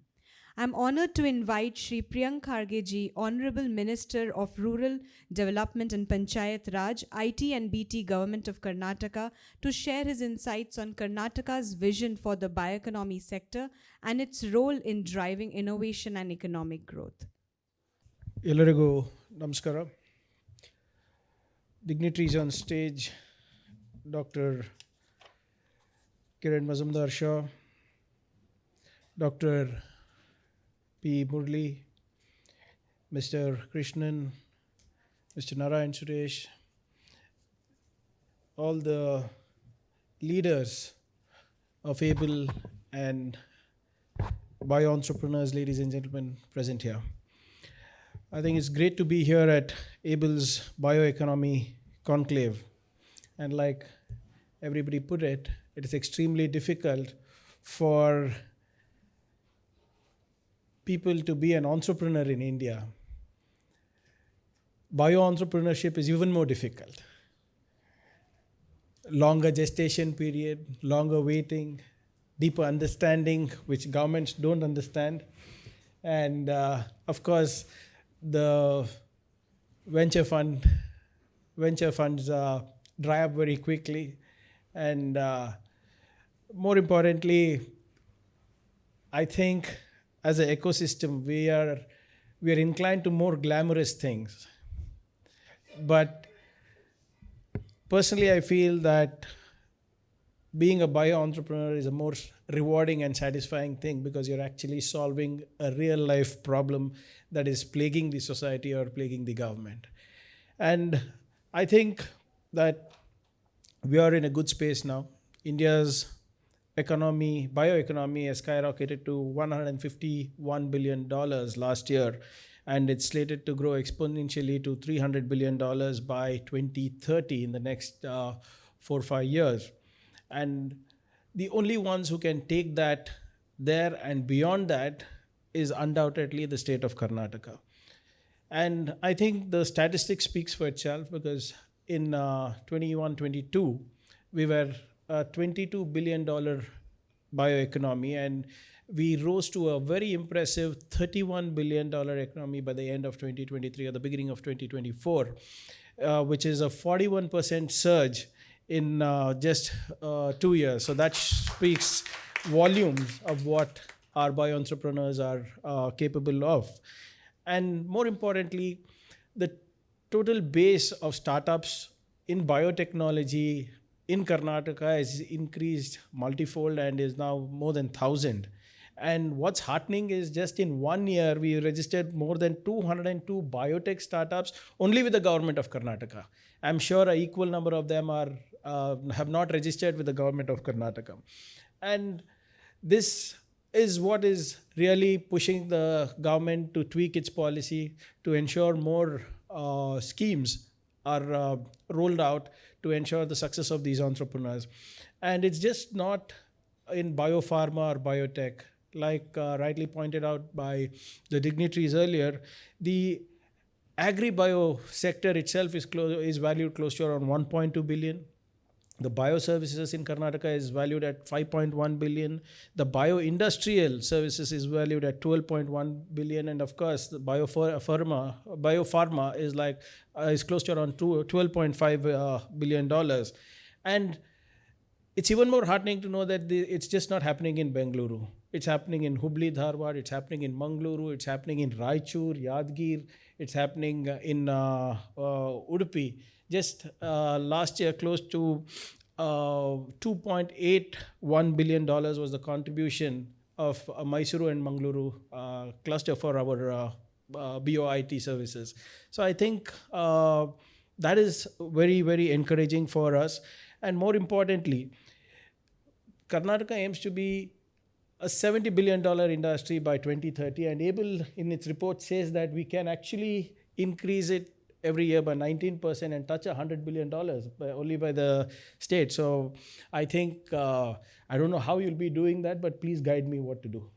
I'm honored to invite Shri Priyank Khargeji, Honorable Minister of Rural Development and Panchayat Raj, IT and BT Government of Karnataka, to share his insights on Karnataka's vision for the bioeconomy sector and its role in driving innovation and economic growth. ಎಲ್ಲರಿಗೂ ನಮಸ್ಕಾರ. Dignitaries on stage, Dr. Kiran Mazumdar Shah, Dr. P. Murli, Mr. Krishnan, Mr. Narayan Suresh, all the leaders of able and bio-entrepreneurs, ladies and gentlemen present here. I think it's great to be here at ABLE's BioEconomy Conclave. And like everybody put it, it is extremely difficult for people to be an entrepreneur in India. Bio-entrepreneurship is even more difficult. Longer gestation period, longer waiting, deeper understanding, which governments don't understand. And of course, the venture funds dry up very quickly, and more importantly, I think as an ecosystem we are inclined to more glamorous things. But personally, I feel that being a bio-entrepreneur is a more rewarding and satisfying thing, because you're actually solving a real life problem that is plaguing the society or plaguing the government. And I think that we are in a good space now. India's economy, bioeconomy, has skyrocketed to $151 billion last year, and it's slated to grow exponentially to $300 billion by 2030 in the next 4 or 5 years. And the only ones who can take that there and beyond that is undoubtedly the state of Karnataka. And I think the statistics speaks for itself, because in 21-22, we were a $22 billion bioeconomy, and we rose to a very impressive $31 billion economy by the end of 2023 or the beginning of 2024, which is a 41% surge in just 2 years. So that speaks volumes of what our bio-entrepreneurs are capable of. And more importantly, the total base of startups in biotechnology in Karnataka has increased multifold and is now more than 1,000. And what's heartening is just in 1 year, we registered more than 202 biotech startups only with the government of Karnataka. I'm sure an equal number of them are have not registered with the government of Karnataka. And this is what is really pushing the government to tweak its policy to ensure more schemes are rolled out to ensure the success of these entrepreneurs. And it's just not in biopharma or biotech. Like rightly pointed out by the dignitaries earlier, the agri-bio sector itself is valued close to around 1.2 billion. The bioservices in Karnataka is valued at 5.1 billion. The bioindustrial services is valued at 12.1 billion. And of course, the biopharma is close to around $12.5 billion. And it's even more heartening to know that it's just not happening in Bengaluru. It's happening in Hubli, Dharwad. It's happening in Mangaluru. It's happening in Raichur, Yadgir. It's happening in Udupi. Just last year, close to $2.81 billion was the contribution of Mysuru and Mangaluru cluster for our BOIT services. So I think that is very, very encouraging for us. And more importantly, Karnataka aims to be a $70 billion industry by 2030, and ABLE in its report says that we can actually increase it every year by 19% and touch $100 billion only by the state. So I think, I don't know how you'll be doing that, but please guide me what to do.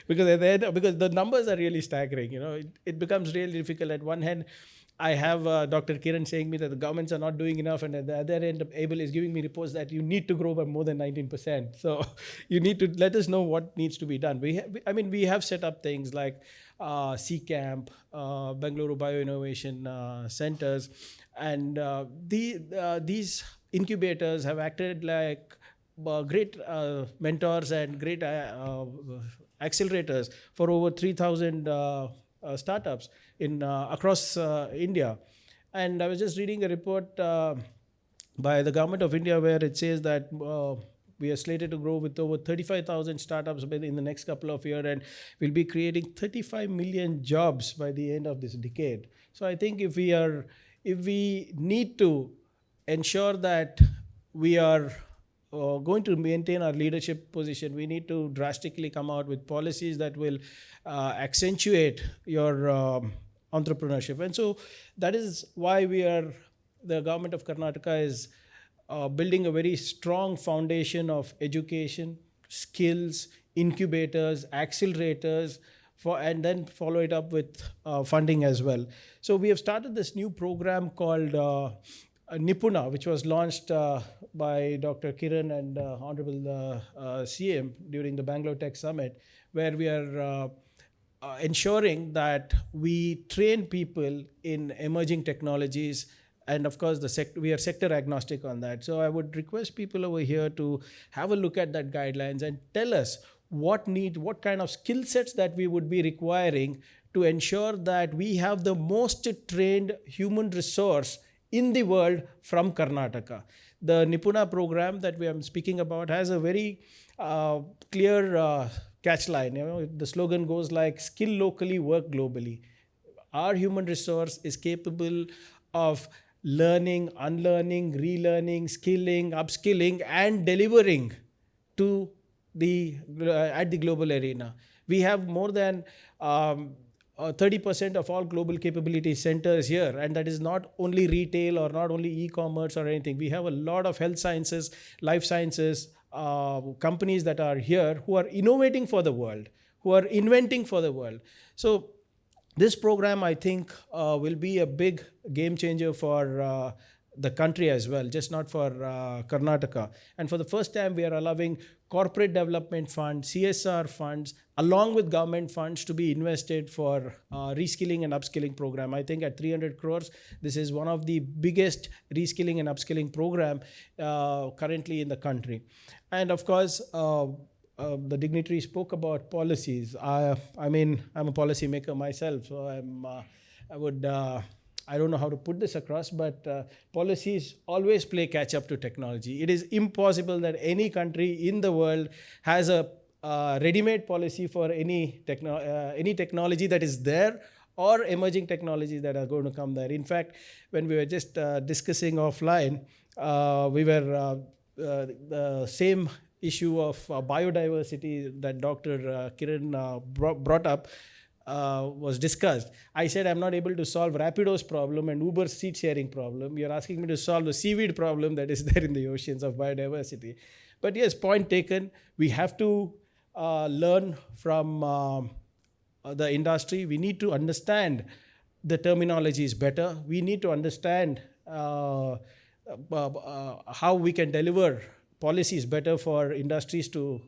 because the numbers are really staggering. It becomes really difficult. At one hand, I have Dr. Kiran saying me that the governments are not doing enough, and at the other end, ABLE is giving me reports that you need to grow by more than 19%. So you need to let us know what needs to be done. We have set up things like CCamp, Bengaluru Bioinnovation Centers, and these incubators have acted like great mentors and great accelerators for over 3,000 startups in across India. And I was just reading a report by the government of India where it says that we are slated to grow with over 35,000 startups in the next couple of years, and we'll be creating 35 million jobs by the end of this decade. So I think if we need to ensure that we are going to maintain our leadership position, we need to drastically come out with policies that will accentuate your entrepreneurship. And so that is why the government of Karnataka is building a very strong foundation of education, skills, incubators, accelerators, and then follow it up with funding as well. So we have started this new program called Nipuna, which was launched by Dr. Kiran and Honorable CM during the Bangalore Tech Summit, where we are ensuring that we train people in emerging technologies. And of course, we are sector agnostic on that. So I would request people over here to have a look at that guidelines and tell us what kind of skill sets that we would be requiring to ensure that we have the most trained human resource in the world from Karnataka. The Nipuna program that we are speaking about has a very clear catchline. The slogan goes like, skill locally, work globally. Our human resource is capable of learning, unlearning, relearning, skilling, upskilling, and delivering to at the global arena. We have more than 30% of all global capability centers here, and that is not only retail or not only e-commerce or anything. We have a lot of health sciences, life sciences companies that are here who are innovating for the world, who are inventing for the world. So this program, I think, will be a big game changer for the country as well, just not for Karnataka. And for the first time, we are allowing corporate development funds, CSR funds, along with government funds to be invested for reskilling and upskilling program. I think at 300 crores, this is one of the biggest reskilling and upskilling program currently in the country. And of course, the dignitary spoke about policies. I'm a policy maker myself, so I don't know how to put this across, but policies always play catch up to technology. It is impossible that any country in the world has a ready-made policy for any technology that is there or emerging technologies that are going to come there. In fact, when we were just discussing offline, we were the same issue of biodiversity that Dr. Kiran brought up was discussed. I said I'm not able to solve Rapido's problem and Uber's seat sharing problem. You're asking me to solve the seaweed problem that is there in the oceans of biodiversity. But yes, point taken. We have to learn from the industry. We need to understand the terminologies better. We need to understand how we can deliver policies better for industries to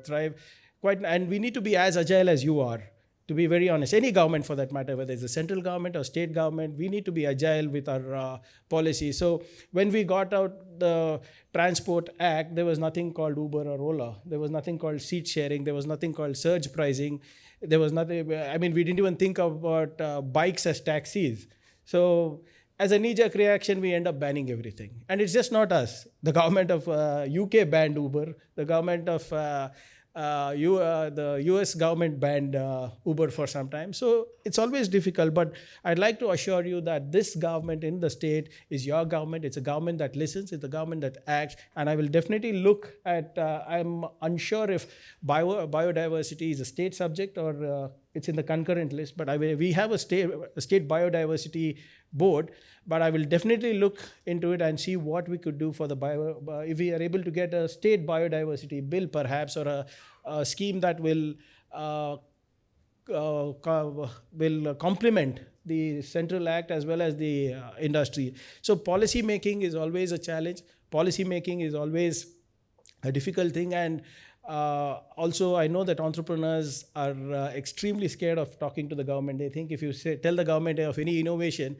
thrive. And we need to be as agile as you are. To be very honest, any government for that matter, whether it's the central government or state government, we need to be agile with our policy. So when we got out the Transport Act, there was nothing called Uber or Ola. There was nothing called seat sharing. There was nothing called surge pricing. There was nothing, I mean, we didn't even think about bikes as taxis. So as a knee-jerk reaction, we end up banning everything. And it's just not us. The government of UK banned Uber. The government of the US government banned Uber for some time. So it's always difficult, but I'd like to assure you that this government in the state is your government. It's a government that listens. It's a government that acts. And I will definitely look at, I'm unsure if biodiversity is a state subject or it's in the concurrent list, but we have a state biodiversity board, but I will definitely look into it and see what we could do for the if we are able to get a state biodiversity bill perhaps, or a scheme that will complement the central act as well as the industry. So policy making is always a challenge. Policy making is always a difficult thing, and also, I know that entrepreneurs are extremely scared of talking to the government. They think if you tell the government of any innovation,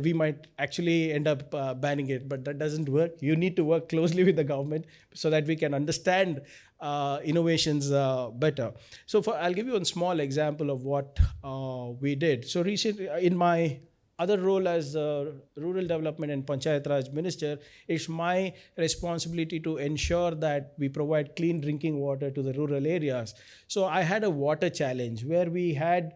we might actually end up banning it, but that doesn't work. You need to work closely with the government so that we can understand innovations better. So I'll give you a small example of what we did. So recently, in my other role as Rural Development and Panchayat Raj Minister, it's my responsibility to ensure that we provide clean drinking water to the rural areas. So I had a water challenge where we had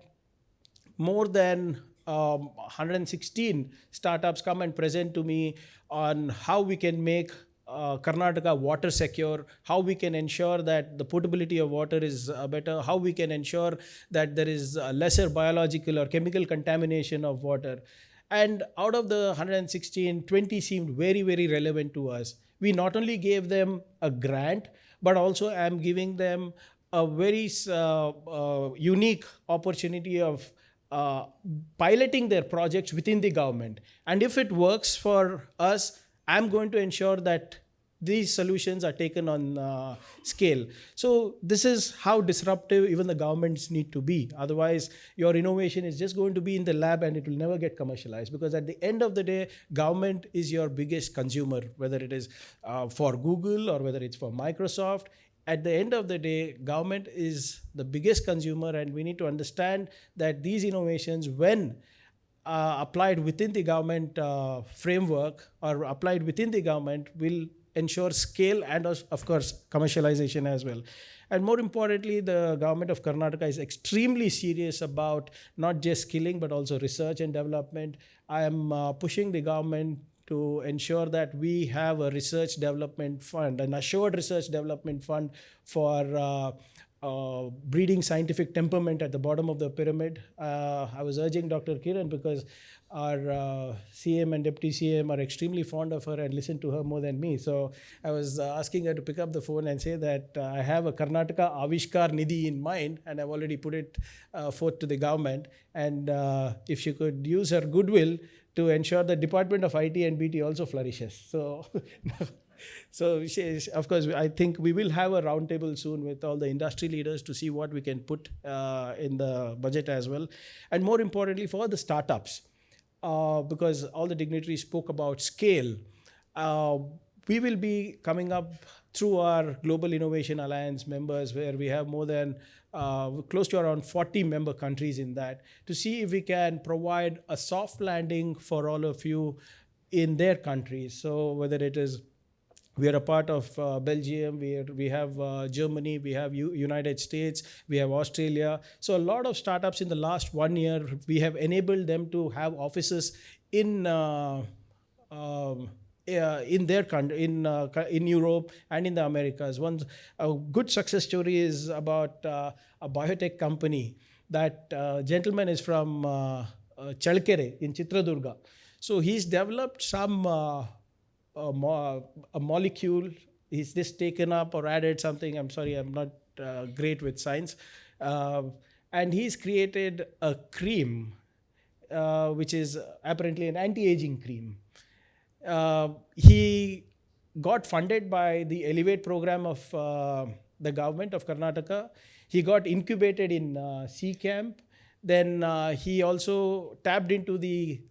more than 116 startups come and present to me on how we can make Karnataka water secure, how we can ensure that the potability of water is better, how we can ensure that there is lesser biological or chemical contamination of water. And out of the 116, 20 seemed very, very relevant to us. We not only gave them a grant, but also I'm giving them a very unique opportunity of piloting their projects within the government. And if it works for us, I'm going to ensure that these solutions are taken on scale. So this is how disruptive even the governments need to be. Otherwise, your innovation is just going to be in the lab and it will never get commercialized, because at the end of the day, government is your biggest consumer, whether it is for Google or whether it's for Microsoft. At the end of the day, government is the biggest consumer, and we need to understand that these innovations, when applied within the government framework or applied within the government, will ensure scale and of course commercialization as well. And more importantly, the government of Karnataka is extremely serious about not just skilling but also research and development. I am pushing the government to ensure that we have a research development fund, an assured research development fund for breeding scientific temperament at the bottom of the pyramid. I was urging Dr. Kiran, because our CM and Deputy CM are extremely fond of her and listen to her more than me. So I was asking her to pick up the phone and say that I have a Karnataka Avishkar Nidhi in mind, and I've already put it forth to the government. And if she could use her goodwill to ensure the Department of IT and BT also flourishes. So of course, I think we will have a roundtable soon with all the industry leaders to see what we can put in the budget as well. And more importantly, for the startups, because all the dignitaries spoke about scale, we will be coming up through our Global Innovation Alliance members, where we have more than close to around 40 member countries in that, to see if we can provide a soft landing for all of you in their countries. So whether it is We are a part of Belgium, we have Germany, we have United States, we have Australia. So a lot of startups in the last 1 year, we have enabled them to have offices in in their country, in Europe and in the Americas. A good success story is about a biotech company. That gentleman is from Chalkere in Chitradurga. So he's developed some a molecule. He's just taken up or added something. I'm sorry, I'm not great with science. And he's created a cream, which is apparently an anti-aging cream. He got funded by the Elevate program of the government of Karnataka. He got incubated in C Camp. Then he also tapped into the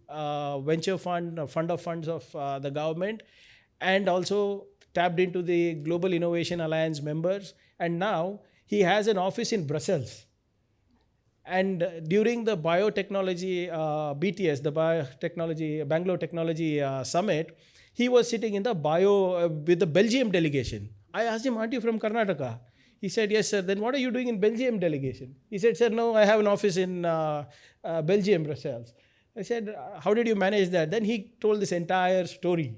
venture fund of funds of the government, and also tapped into the Global Innovation Alliance members. And now he has an office in Brussels. And during the biotechnology BTS, the biotechnology Bangalore Technology Summit, he was sitting in the with the Belgium delegation. I asked him, "Aren't you from Karnataka?" He said, "Yes, sir." "Then what are you doing in Belgium delegation?" He said, "Sir, no, I have an office in Belgium, Brussels." I said, "How did you manage that?" Then he told this entire story.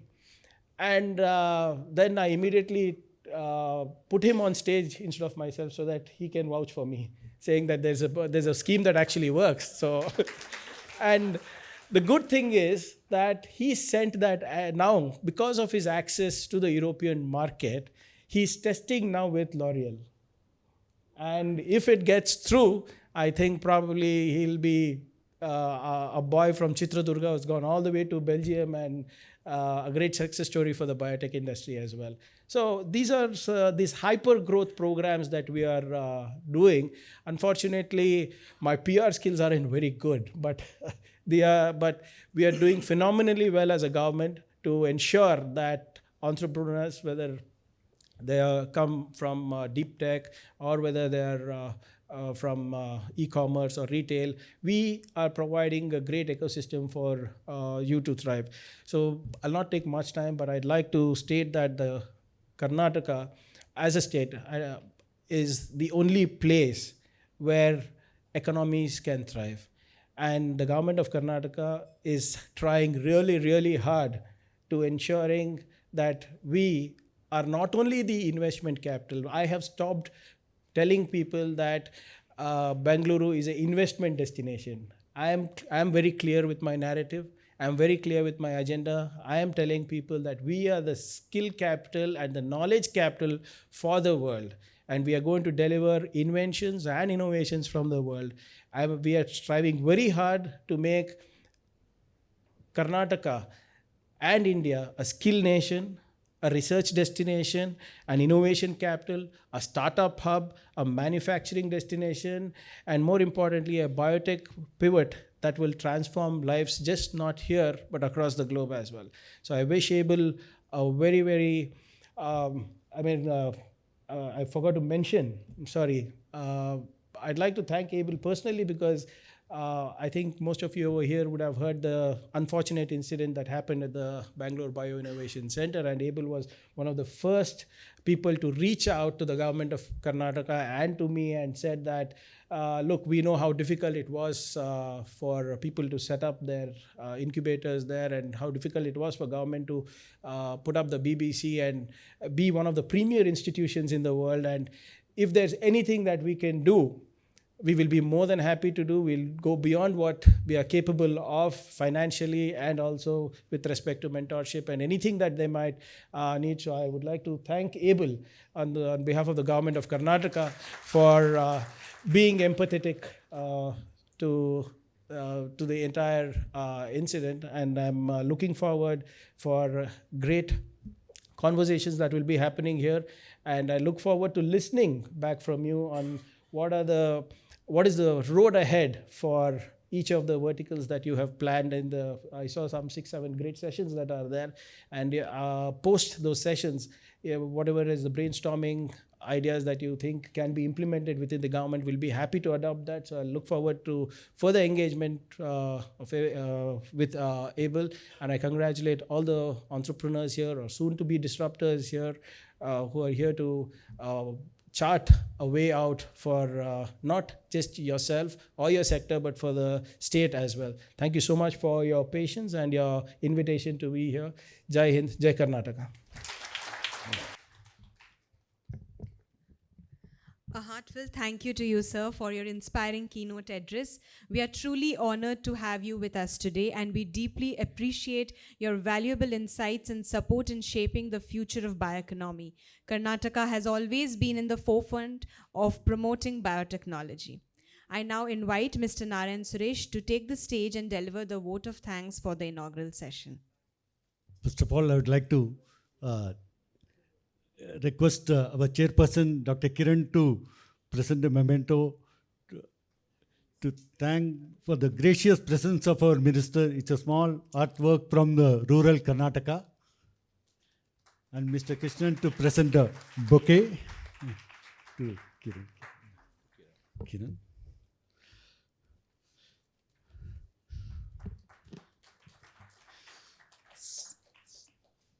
And then I immediately put him on stage instead of myself so that he can vouch for me, saying that there's a scheme that actually works. So, and the good thing is that he sent that now, because of his access to the European market, he's testing now with L'Oreal. And if it gets through, I think probably he'll be a boy from Chitradurga who's gone all the way to Belgium, and a great success story for the biotech industry as well. So these are these hyper growth programs that we are doing. Unfortunately, my PR skills aren't very good, but we are doing phenomenally well as a government to ensure that entrepreneurs, whether they come from deep tech or whether they are from e-commerce or retail, we are providing a great ecosystem for you to thrive. So I'll not take much time, but I'd like to state that the Karnataka as a state is the only place where economies can thrive. And the government of Karnataka is trying really, really hard to ensuring that we are not only the investment capital. I have stopped telling people that Bengaluru is an investment destination. I am very clear with my narrative. I am very clear with my agenda. I am telling people that we are the skill capital and the knowledge capital for the world. And we are going to deliver inventions and innovations from the world. We are striving very hard to make Karnataka and India a skill nation, a research destination, an innovation capital, a startup hub, a manufacturing destination, and more importantly, a biotech pivot that will transform lives just not here, but across the globe as well. So I wish Abel a very, very, I forgot to mention, I'm sorry. I'd like to thank Abel personally because I think most of you over here would have heard the unfortunate incident that happened at the Bangalore BioInnovation Center, and Abel was one of the first people to reach out to the government of Karnataka and to me and said that, look, we know how difficult it was for people to set up their incubators there, and how difficult it was for government to put up the BBC and be one of the premier institutions in the world. And if there's anything that we can do, we will be more than happy to do. We'll go beyond what we are capable of financially and also with respect to mentorship and anything that they might need. So I would like to thank Abel on behalf of the government of Karnataka for being empathetic to the entire incident. And I'm looking forward for great conversations that will be happening here. And I look forward to listening back from you on what is the road ahead for each of the verticals that you have planned. I saw some 6-7 great sessions that are there. And post those sessions, whatever is the brainstorming ideas that you think can be implemented within the government, we'll be happy to adopt that. So I look forward to further engagement with ABLE, and I congratulate all the entrepreneurs here or soon to be disruptors here who are here to chart a way out for not just yourself or your sector, but for the state as well. Thank you so much for your patience and your invitation to be here. Jai Hind, Jai Karnataka. A heartfelt thank you to you, sir, for your inspiring keynote address. We are truly honored to have you with us today, and we deeply appreciate your valuable insights and support in shaping the future of bioeconomy. Karnataka has always been in the forefront of promoting biotechnology. I now invite Mr. Narayan Suresh to take the stage and deliver the vote of thanks for the inaugural session. First of all, I would like to request our chairperson, Dr. Kiran, to present a memento to thank for the gracious presence of our minister. It's a small artwork from the rural Karnataka. And Mr. Krishnan to present a bouquet to Kiran. Kiran.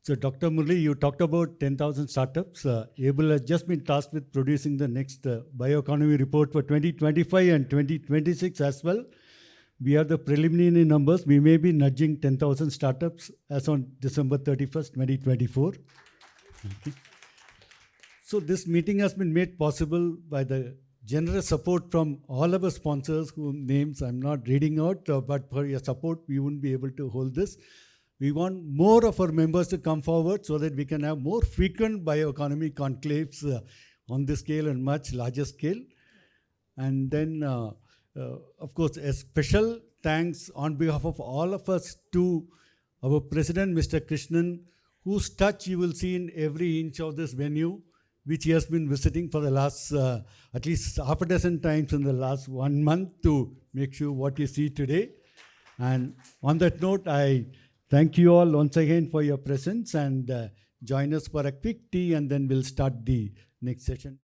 So, Dr. Murli, you talked about 10,000 startups. ABLE has just been tasked with producing the next bioeconomy report for 2025 and 2026 as well. We are the preliminary numbers. We may be nudging 10,000 startups as on December 31st, 2024. Okay. So, this meeting has been made possible by the generous support from all of our sponsors, whose names I'm not reading out, but for your support, we wouldn't be able to hold this. We want more of our members to come forward so that we can have more frequent bioeconomy conclaves on this scale and much larger scale. And then, of course, a special thanks on behalf of all of us to our president, Mr. Krishnan, whose touch you will see in every inch of this venue, which he has been visiting for the last at least half a dozen times in the last 1 month to make sure what you see today. And on that note, I thank you all once again for your presence, and join us for a quick tea, and then we'll start the next session.